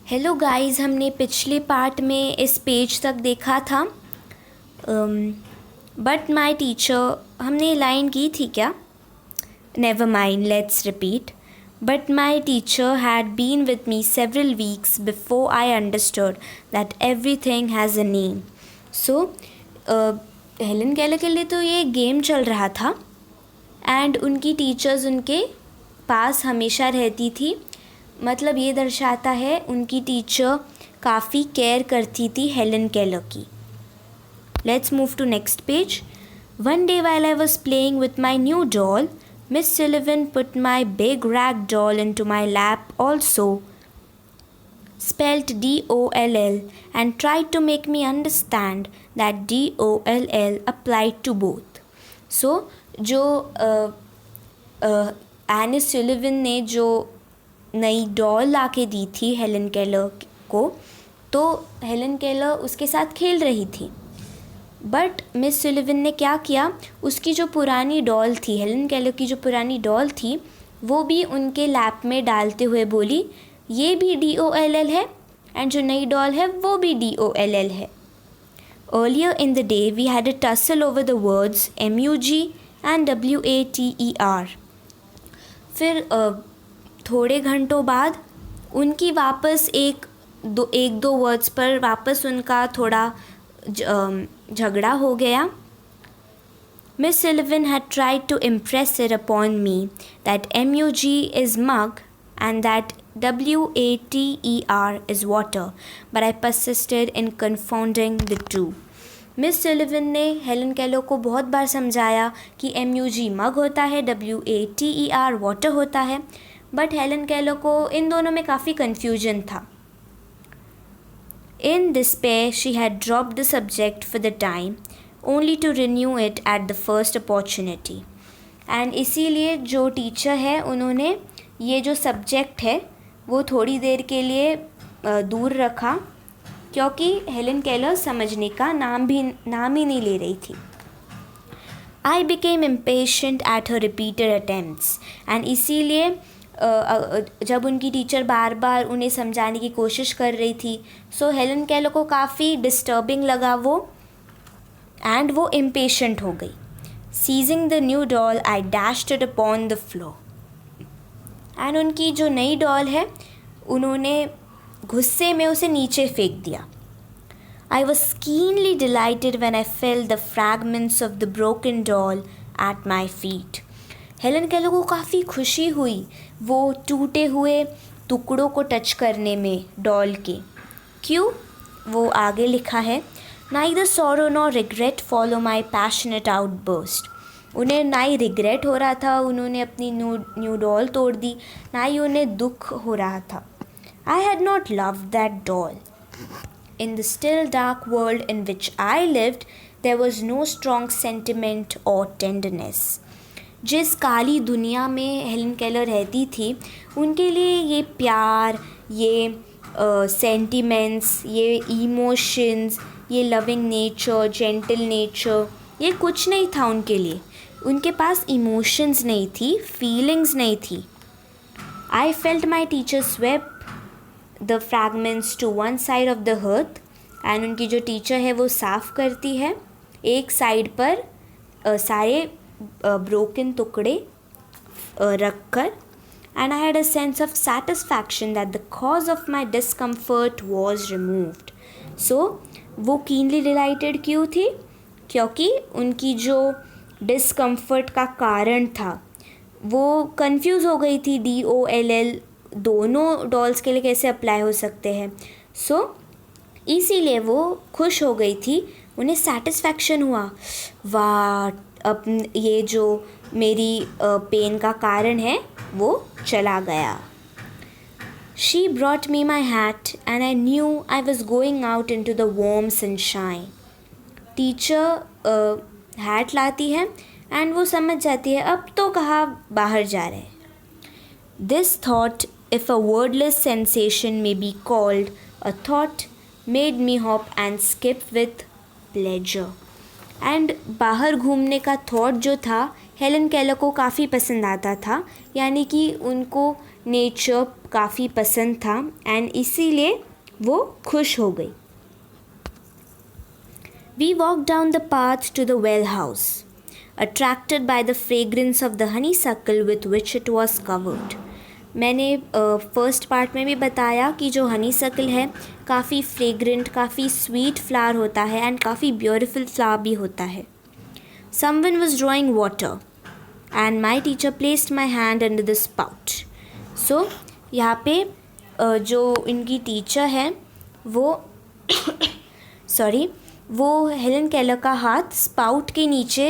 Hello guys, हमने पिछले part में इस पेज तक देखा था। बट माय टीचर, हमने लाइन की थी क्या? Never mind, let's repeat. But my teacher had been with me several weeks before I understood that everything has a name. So Helen Keller के लिए तो ये गेम चल रहा था एंड उनकी टीचर्स उनके पास हमेशा रहती थी. मतलब ये दर्शाता है उनकी टीचर काफ़ी केयर करती थी हेलन केलर की. Let's move to next page. One day while I was playing with my new doll, Miss Sullivan put my big rag doll into my lap also, spelled DOLL, and tried to make me understand that DOLL applied to both. So जो एनिस Sullivan ने जो नई doll ला के दी थी Helen Keller को, तो Helen Keller उसके साथ खेल रही थी. बट मिस सुलिवन ने क्या किया, उसकी जो पुरानी डॉल थी, हेलन केलर की जो पुरानी डॉल थी, वो भी उनके लैप में डालते हुए बोली ये भी DOLL है एंड जो नई डॉल है वो भी DOLL है. Earlier in the day we had a tussle over the words MUG and WATER. फिर थोड़े घंटों बाद उनकी वापस एक दो वर्ड्स पर वापस उनका थोड़ा झगड़ा हो गया. Miss Sullivan had tried to impress it upon me that MUG is mug and that WATER is water, but I persisted in confounding the two. Miss Sullivan ने हेलन केलर को बहुत बार समझाया कि MUG मग होता है, WATER वाटर होता है, but Helen Keller को इन दोनों में काफ़ी कन्फ्यूजन था. In despair, she had dropped the subject for the time, only to renew it at the first opportunity. And इसीलिए जो टीचर है उन्होंने ये जो सब्जेक्ट है वो थोड़ी देर के लिए दूर रखा, क्योंकि हेलन केलर समझने का नाम ही नहीं ले रही थी. I became impatient at her repeated attempts, and इसीलिए जब उनकी टीचर बार बार उन्हें समझाने की कोशिश कर रही थी, सो हेलन केलर को काफ़ी डिस्टर्बिंग लगा वो, एंड वो इम्पेशेंट हो गई. Seizing the new doll I dashed it upon the floor. And उनकी जो नई डॉल है उन्होंने गुस्से में उसे नीचे फेंक दिया. I was keenly dilated when I felt the fragments of the broken doll at my feet. Helen Keller को काफ़ी खुशी हुई वो टूटे हुए टुकड़ों को टच करने में डॉल के. क्यों? वो आगे लिखा है, neither sorrow nor regret follow my passionate outburst. उन्हें ना ही रिग्रेट हो रहा था उन्होंने अपनी न्यू डॉल तोड़ दी, ना ही उन्हें दुख हो रहा था. I had not loved that doll. In the still dark world in which I lived, there was no strong sentiment or tenderness. जिस काली दुनिया में हेलन केलर रहती थी, उनके लिए ये प्यार, ये सेंटिमेंट्स, ये इमोशंस, ये लविंग नेचर, जेंटल नेचर, ये कुछ नहीं था उनके लिए. उनके पास इमोशंस नहीं थी, फीलिंग्स नहीं थी. I felt my teacher swept the fragments to one side of the hearth, and उनकी जो टीचर है वो साफ़ करती है एक साइड पर सारे ब्रोकन टुकड़े रख कर. and I had a sense of satisfaction that the cause of my discomfort was removed. So वो keenly delighted क्यों थी? क्योंकि उनकी जो डिस्कम्फर्ट का कारण था वो कंफ्यूज हो गई थी. DOLL दोनों डॉल्स के लिए कैसे अप्लाई हो सकते हैं. सो इसीलिए वो खुश हो गई थी, उन्हें सेटिस्फैक्शन हुआ, वाह अब ये जो मेरी पेन का कारण है वो चला गया. She brought me my hat and I knew I was going out into the warm sunshine. Teacher hat लाती है एंड वो समझ जाती है अब तो कहाँ बाहर जा रहे हैं. This thought, if a wordless sensation may be called a thought, made me hop and skip with pleasure. And बाहर घूमने का थॉट जो था हेलन केलर को काफ़ी पसंद आता था, यानी कि उनको नेचर काफ़ी पसंद था एंड इसीलिए वो खुश हो गई. We walked down the path to the well house, attracted by the fragrance of the honeysuckle with which it was covered. मैंने फर्स्ट पार्ट में भी बताया कि जो honeysuckle है काफ़ी फ्रेग्रेंट, काफ़ी स्वीट फ्लावर होता है एंड काफ़ी ब्यूटीफुल फ्लावर भी होता है. Someone was drawing water and my teacher placed my hand under the spout. So यहाँ पे जो इनकी टीचर है वो वो हेलन केलर का हाथ स्पाउट के नीचे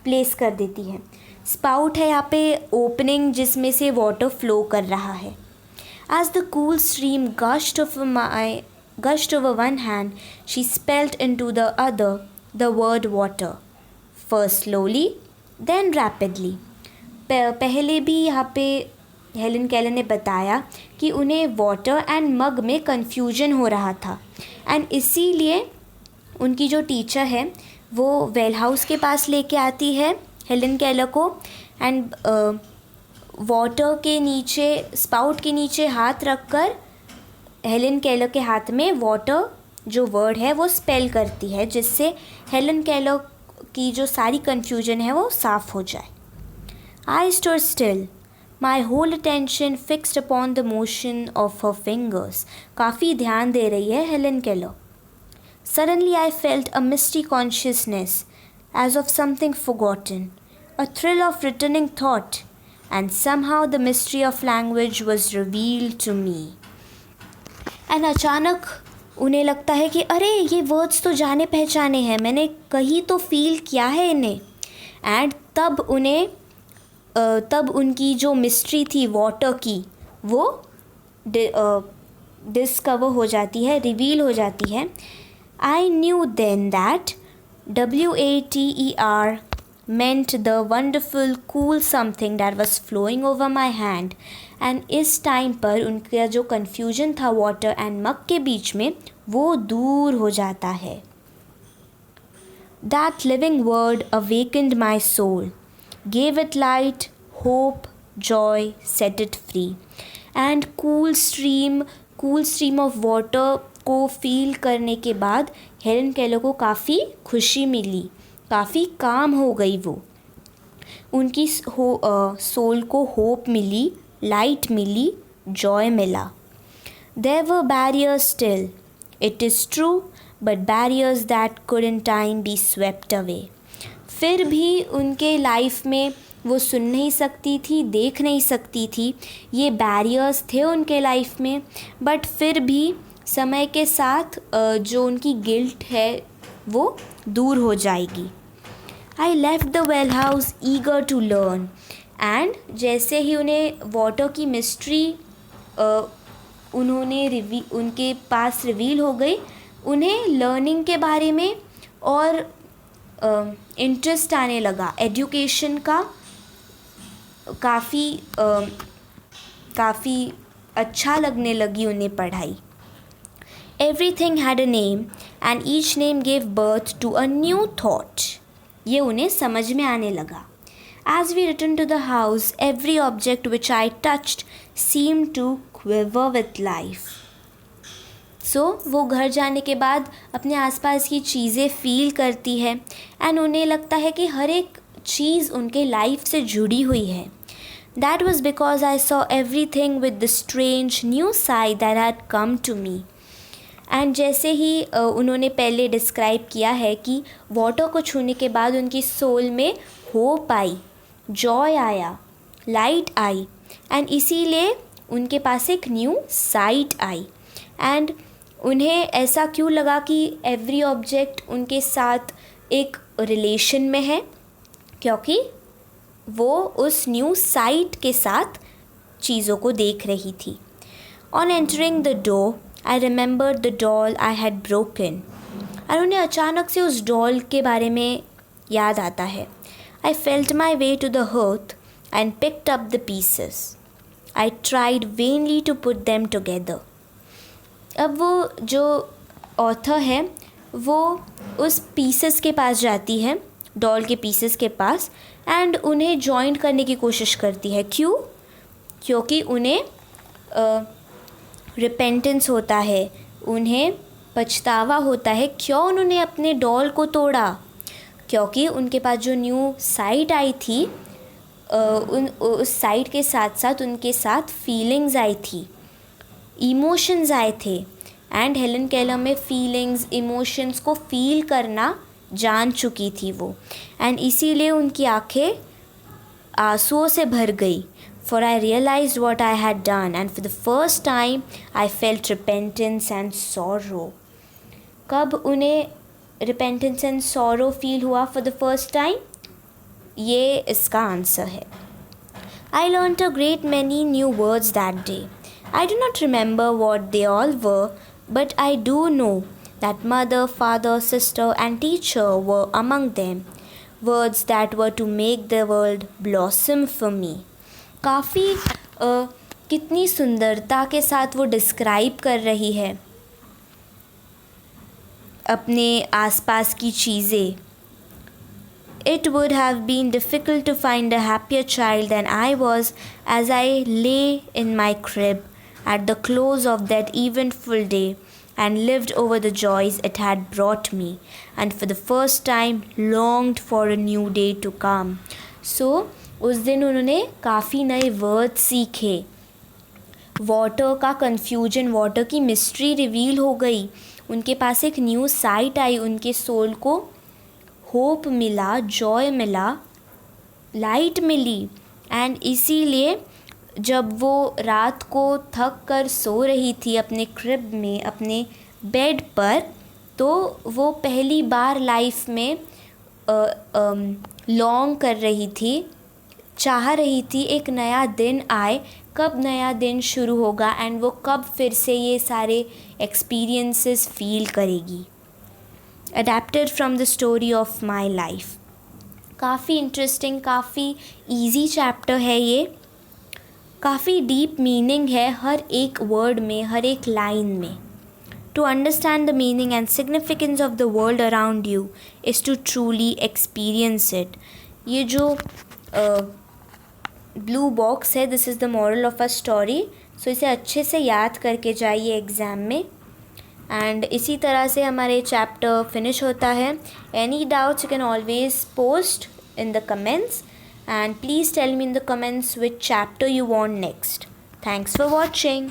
प्लेस कर देती है. स्पाउट है यहाँ पे ओपनिंग जिसमें से वाटर फ्लो कर रहा है. As the cool stream gushed over one hand, she spelled into the other the word water. First slowly, then rapidly. पहले भी यहाँ पे हेलन केलर ने बताया कि उन्हें वाटर एंड मग में कन्फ्यूजन हो रहा था एंड इसीलिए उनकी जो टीचर है वो वेल हाउस के पास लेके आती है हेलन केलर को एंड वाटर के नीचे स्पाउट के नीचे हाथ रखकर हेलन केलर के हाथ में वाटर जो वर्ड है वो स्पेल करती है जिससे हेलन केलर की जो सारी कन्फ्यूजन है वो साफ़ हो जाए. I stood still, my whole attention fixed upon the motion of her fingers. काफ़ी ध्यान दे रही है Helen Keller. Suddenly I felt a misty consciousness as of something forgotten, a thrill of returning thought, and somehow the mystery of language was revealed to me. And अचानक उन्हें लगता है कि अरे ये वर्ड्स तो जाने पहचाने हैं, मैंने कहीं तो फील किया है इन्हें. एंड तब उनकी जो मिस्ट्री थी वाटर की वो डिस्कवर हो जाती है, रिवील हो जाती है. I knew then that water meant the wonderful cool something that was flowing over my hand and इस टाइम पर उनका जो confusion था water and mug के बीच में वो दूर हो जाता है. That living word awakened my soul, gave it light, hope, joy, set it free. And cool stream of water को फील करने के बाद हेलन केलर को काफ़ी खुशी मिली, काफ़ी काम हो गई. वो उनकी सोल को होप मिली, लाइट मिली, जॉय मिला. There were barriers still, it is true, but barriers that could in time be swept away. फिर भी उनके लाइफ में वो सुन नहीं सकती थी, देख नहीं सकती थी, ये बैरियर्स थे उनके लाइफ में, बट फिर भी समय के साथ जो उनकी गिल्ट है वो दूर हो जाएगी. I left the well house eager to learn and जैसे ही उन्हें वाटर की मिस्ट्री उनके पास रिवील हो गई, उन्हें लर्निंग के बारे में और इंटरेस्ट आने लगा. एजुकेशन का काफ़ी अच्छा लगने लगी उन्हें पढ़ाई. Everything had a name and each name gave birth to a new thought. ये उन्हें समझ में आने लगा. As we returned to the house, every object which I touched seemed to quiver with life. So वो घर जाने के बाद अपने आसपास की चीज़ें फील करती है एंड उन्हें लगता है कि हर एक चीज़ उनके लाइफ से जुड़ी हुई है. That was because I saw everything with the strange new side that had come to me. And जैसे ही उन्होंने पहले डिस्क्राइब किया है कि वाटर को छूने के बाद उनकी सोल में होप आई, जॉय आया, लाइट आई एंड इसीलिए उनके पास एक न्यू साइट आई. एंड उन्हें ऐसा क्यों लगा कि एवरी ऑब्जेक्ट उनके साथ एक रिलेशन में है, क्योंकि वो उस न्यू साइट के साथ चीज़ों को देख रही थी. On entering the door I remembered the doll I had broken. और उन्हें अचानक से उस डॉल के बारे में याद आता है. I felt my way to the hearth and picked up the pieces. I tried vainly to put them together. अब वो जो ऑथर है वो उस पीसेस के पास जाती है, डॉल के पीसेस के पास, एंड उन्हें जॉइंट करने की कोशिश करती है. क्यों? क्योंकि उन्हें रिपेंटेंस होता है, उन्हें पछतावा होता है क्यों उन्होंने अपने डॉल को तोड़ा, क्योंकि उनके पास जो न्यू साइट आई थी उस साइट के साथ साथ उनके साथ फीलिंग्स आई थी, इमोशंस आए थे। एंड हेलन केलर में फीलिंग्स, इमोशंस को फील करना जान चुकी थी वो, एंड इसीलिए उनकी आंखें आंसुओं से भर गई। For I realized what I had done, and for the first time I felt repentance and sorrow. कब उन्हें repentance and sorrow feel हुआ for the first time? ये इसका आंसर है। I learnt a great many new words that day. I do not remember what they all were, but I do know that mother, father, sister and teacher were among them. Words that were to make the world blossom for me. काफ़ी कितनी सुंदरता के साथ वो describe कर रही है अपने आसपास की चीज़ें। It would have been difficult to find a happier child than I was as I lay in my crib at the close of that eventful day and lived over the joys it had brought me, and for the first time longed for a new day to come. So उस दिन उन्होंने काफ़ी नए word सीखे, water का confusion, water की mystery reveal हो गई, उनके पास एक न्यू साइट आई, उनके सोल को होप मिला, जॉय मिला, लाइट मिली। एंड इसीलिए जब वो रात को थक कर सो रही थी अपने क्रिब में, अपने बेड पर, तो वो पहली बार लाइफ में लॉन्ग कर रही थी, चाह रही थी एक नया दिन आए, कब नया दिन शुरू होगा एंड वो कब फिर से ये सारे एक्सपीरियंसेस फील करेगी। Adapted from the story of my life. काफ़ी इंटरेस्टिंग, काफ़ी इजी चैप्टर है ये, काफ़ी डीप मीनिंग है हर एक वर्ड में, हर एक लाइन में। To understand the meaning and significance of the world around you is to truly experience it. ये जो ब्लू बॉक्स है, this is the moral of a story. So इसे अच्छे से याद करके जाइए एग्ज़ाम में। एंड इसी तरह से हमारे चैप्टर फिनिश होता है। Any doubts you can always post in the comments, and please tell me in the comments which chapter you want next. Thanks for watching.